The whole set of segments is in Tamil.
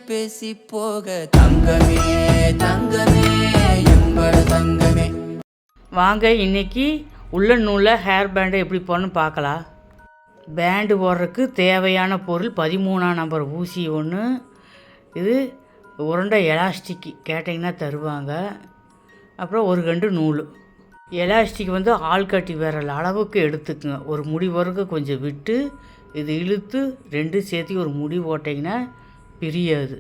பேசி போக தங்கமே தங்கமே எம்பட தங்கமே. வாங்க இன்னைக்கு உள்ளன் நூலில் ஹேர் பேண்டை எப்படி போடணும்னு பார்க்கலாம். பேண்டு போடுறதுக்கு தேவையான பொருள் 13ஆம் நம்பர் ஊசி ஒன்று, இது உருண்டை எலாஸ்டிக்கு கேட்டிங்கன்னா தருவாங்க, அப்புறம் ஒரு கண்டு நூல். எலாஸ்டிக் வந்து ஆள்காட்டி விரல் அளவுக்கு எடுத்துக்குங்க. ஒரு முடி வரைக்கும் கொஞ்சம் விட்டு இது இழுத்து ரெண்டு சேர்த்து ஒரு முடி போட்டிங்கன்னா பிரியாது.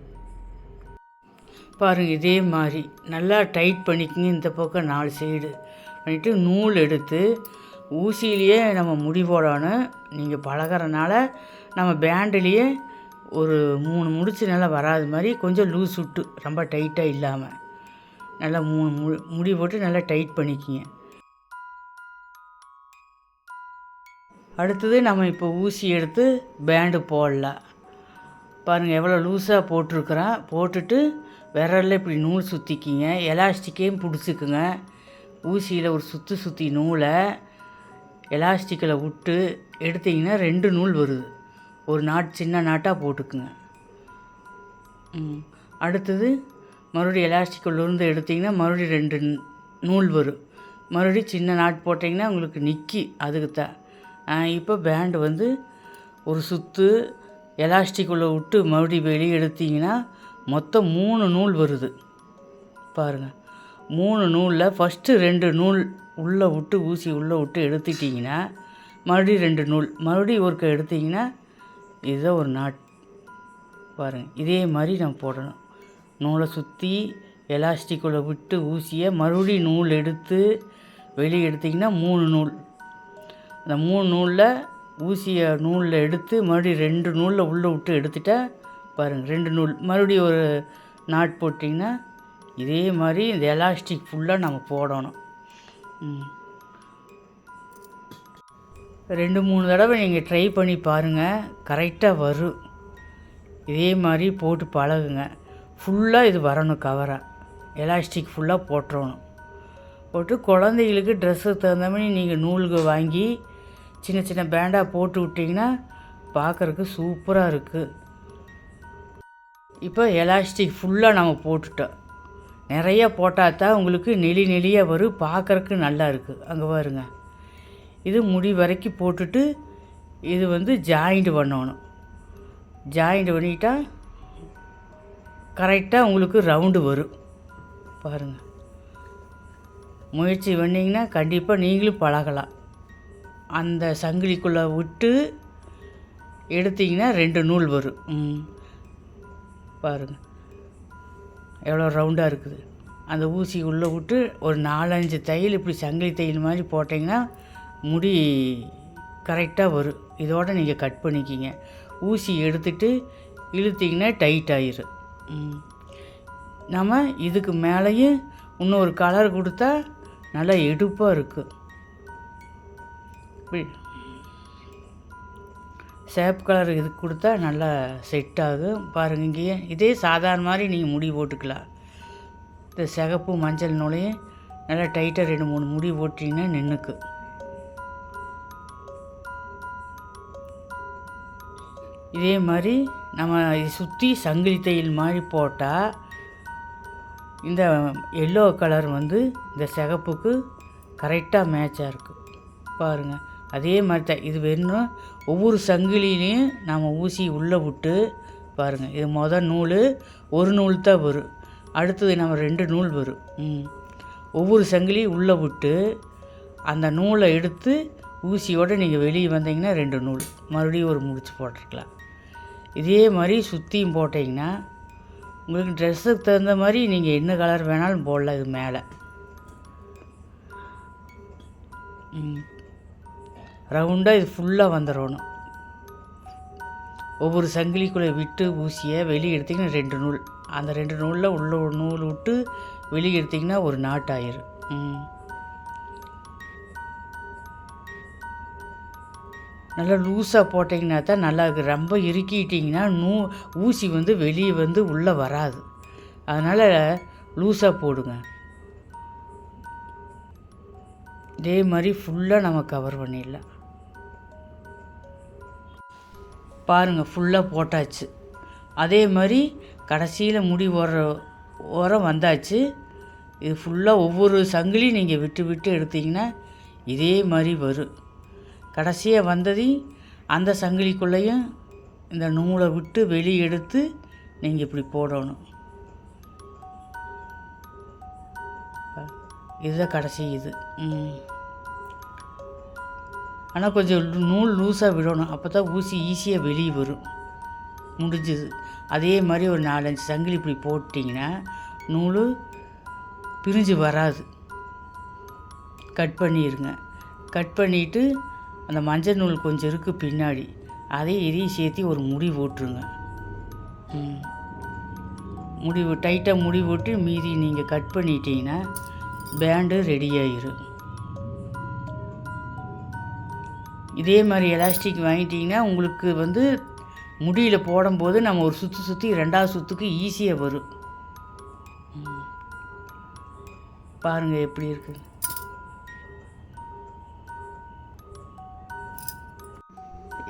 பாருங்கள், இதே மாதிரி நல்லா டைட் பண்ணிக்கங்க. இந்த பக்கம் 4 சைடு பண்ணிவிட்டு நூல் எடுத்து ஊசியிலேயே நம்ம முடி போடணும். நீங்கள் பழகிறனால நம்ம பேண்டுலேயே ஒரு 3 முடிச்சு நல்லா வராது மாதிரி கொஞ்சம் லூஸ் விட்டு, ரொம்ப டைட்டாக இல்லாமல் நல்லா 3 முடி போட்டு நல்லா டைட் பண்ணிக்கிங்க. அடுத்தது நம்ம இப்போ ஊசி எடுத்து பேண்டு போடலாம். பாருங்கள் எவ்வளோ லூஸாக போட்டிருக்குறேன். போட்டுட்டு விரலில் இப்படி நூல் சுற்றிக்கிங்க. எலாஸ்டிக்கையும் பிடிச்சிக்குங்க. ஊசியில் ஒரு சுற்றி நூலை எலாஸ்டிக்கில் விட்டு எடுத்திங்கன்னா 2 நூல் வருது. ஒரு நாட் சின்ன நாட்டாக போட்டுக்குங்க. அடுத்தது மறுபடியும் எலாஸ்டிக்கிலேருந்து எடுத்திங்கன்னா மறுபடியும் 2 நூல் வரும். மறுபடியும் சின்ன நாட் போட்டிங்கன்னா உங்களுக்கு நிற்கி. அதுக்கு தான் இப்போ பேண்டு வந்து ஒரு சுற்று எலாஸ்டிக்குள்ளே விட்டு மறுபடியும் வெளியே எடுத்திங்கன்னா மொத்தம் 3 நூல் வருது. பாருங்கள், 3 நூலில் ஃபஸ்ட்டு 2 நூல் உள்ளே விட்டு ஊசி உள்ளே விட்டு எடுத்துட்டிங்கன்னா மறுபடியும் 2 நூல் மறுபடியும் ஒருக்க எடுத்திங்கன்னா இதுதான் ஒரு நாட். பாருங்கள், இதே மாதிரி நம்ம போடணும். நூலை சுற்றி எலாஸ்டிக்குள்ளே விட்டு ஊசியை மறுபடியும் நூல் எடுத்து வெளியே எடுத்திங்கன்னா 3 நூல். அந்த 3 நூலில் ஊசியை நூலில் எடுத்து மறுபடியும் 2 நூலில் உள்ளே விட்டு எடுத்துட்டா பாருங்கள் 2 நூல் மறுபடியும் ஒரு நாட் போட்டிங்கன்னா இதே மாதிரி இந்த எலாஸ்டிக் ஃபுல்லாக நம்ம போடணும். 2-3 தடவை நீங்கள் ட்ரை பண்ணி பாருங்கள், கரெக்டாக வரும். இதே மாதிரி போட்டு பழகுங்க. ஃபுல்லாக இது வரணும், கவராக எலாஸ்டிக் ஃபுல்லாக போட்டுறணும். போட்டு குழந்தைகளுக்கு ட்ரெஸ்ஸுக்கு தகுந்த மாதிரி நீங்கள் நூல்கள் வாங்கி சின்ன சின்ன பேண்டாக போட்டு விட்டிங்கன்னா பார்க்குறக்கு சூப்பராக இருக்குது. இப்போ எலாஸ்டிக் ஃபுல்லாக நம்ம போட்டுட்டோம். நிறையா போட்டால் தான் உங்களுக்கு நெளியாக வரும், பார்க்குறக்கு நல்லா இருக்குது. அங்கே பாருங்க, இது முடி வரைக்கும் போட்டுட்டு இது வந்து ஜாயிண்ட் பண்ணணும். ஜாயிண்ட் பண்ணிட்டா கரெக்டாக உங்களுக்கு ரவுண்டு வரும். பாருங்கள், முயற்சி பண்ணிங்கன்னா கண்டிப்பாக நீங்களும் பழகலாம். அந்த சங்கிலிக்குள்ளே விட்டு எடுத்திங்கன்னா 2 நூல் வரும். பாருங்கள் எவ்வளோ ரவுண்டாக இருக்குது. அந்த ஊசி உள்ளே விட்டு ஒரு 4-5 தையல் இப்படி சங்கிலி தையல் மாதிரி போட்டிங்கன்னா முடி கரெக்டாக வரும். இதோடு நீங்கள் கட் பண்ணிக்கிங்க. ஊசி எடுத்துகிட்டு இழுத்திங்கன்னா டைட் ஆயிரும். நம்ம இதுக்கு மேலேயும் இன்னொரு கலர் கொடுத்தா நல்லா எடுப்பாக இருக்குது. சேப் கலர் இதுக்கு கொடுத்தா நல்லா செட் ஆகும். பாருங்கள், இங்கேயே இதே சாதாரண மாதிரி நீங்கள் முடி போட்டுக்கலாம். இந்த சிகப்பு மஞ்சள் நூலையும் நல்லா டைட்டாக 2-3 முடி போட்டிங்கன்னா நின்றுக்கு. இதே மாதிரி நம்ம சுற்றி சங்கிலி தையல் மாதிரி போட்டால் இந்த எல்லோ கலர் வந்து இந்த சிகப்புக்கு கரெக்டாக மேட்சாக இருக்குது. பாருங்கள், அதே மாதிரி தான் இது வேணும். ஒவ்வொரு சங்கிலிலையும் நம்ம ஊசி உள்ளே விட்டு பாருங்கள், இது மொதல் நூல் ஒரு நூல் தான் வரும். அடுத்தது நம்ம 2 நூல் வரும். ஒவ்வொரு சங்கிலியும் உள்ளே விட்டு அந்த நூலை எடுத்து ஊசியோடு நீங்கள் வெளியே வந்தீங்கன்னா 2 நூல் மறுபடியும் ஒரு முடிச்சு போட்டிருக்கலாம். இதே மாதிரி சுற்றியும் போட்டிங்கன்னா உங்களுக்கு ட்ரெஸ்ஸுக்கு தகுந்த மாதிரி நீங்கள் என்ன கலர் வேணாலும் போடலாம். இது மேலே ரவுண்டாக இது ஃபுல்லாக வந்துடணும். ஒவ்வொரு சங்கிலிக்குள்ளே விட்டு ஊசியை வெளியே எடுத்திங்கன்னா 2 நூல். அந்த 2 நூலில் உள்ள ஒரு நூல் விட்டு வெளியே எடுத்திங்கன்னா ஒரு நாட் ஆயிரும். நல்லா லூஸாக போட்டிங்கன்னா தான் நல்லா இருக்குது. ரொம்ப இறுக்கிட்டிங்கன்னா ஊசி வந்து வெளியே வந்து உள்ளே வராது. அதனால் லூஸாக போடுங்க. இதே மாதிரி ஃபுல்லாக நம்ம கவர் பண்ணிடலாம். பாருங்கள், ஃபுல்லாக போட்டாச்சு. அதே மாதிரி கடைசியில் முடி ஓரம் வந்தாச்சு. இது ஃபுல்லாக ஒவ்வொரு சங்கிலியும் நீங்கள் விட்டு விட்டு எடுத்திங்கன்னா இதே மாதிரி வரும். கடைசியாக வந்ததையும் அந்த சங்கிலிக்குள்ளேயும் இந்த நூலை விட்டு வெளியே எடுத்து நீங்கள் இப்படி போடணும். இதுதான் கடைசி இது. ஆனால் கொஞ்சம் நூல் லூஸாக விடணும், அப்போ தான் ஊசி ஈஸியாக வெளியே வரும். முடிஞ்சுது. அதே மாதிரி ஒரு 4-5 சங்கிலி இப்படி போட்டிங்கன்னா நூல் பிரிஞ்சு வராது. கட் பண்ணிடுங்க. கட் பண்ணிவிட்டு அந்த மஞ்சள் நூல் கொஞ்சம் இருக்குது பின்னாடி, இதையும் சேர்த்து ஒரு முடி போட்டுருங்க. முடிவு டைட்டாக முடி போட்டு மீதி நீங்கள் கட் பண்ணிட்டீங்கன்னா பேண்டு ரெடி ஆயிரும். இதே மாதிரி எலாஸ்டிக் வாங்கிட்டிங்கன்னா உங்களுக்கு முடியில் போடும்போது நம்ம ஒரு சுற்றி 2வது சுற்றுக்கு ஈஸியாக வரும். பாருங்கள் எப்படி இருக்குது.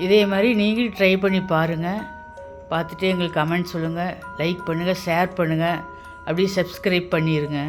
இதே மாதிரி நீங்களும் ட்ரை பண்ணி பாருங்கள். பார்த்துட்டு எங்களுக்கு கமெண்ட் சொல்லுங்கள், லைக் பண்ணுங்கள், ஷேர் பண்ணுங்கள், அப்படியே சப்ஸ்கிரைப் பண்ணிடுங்க.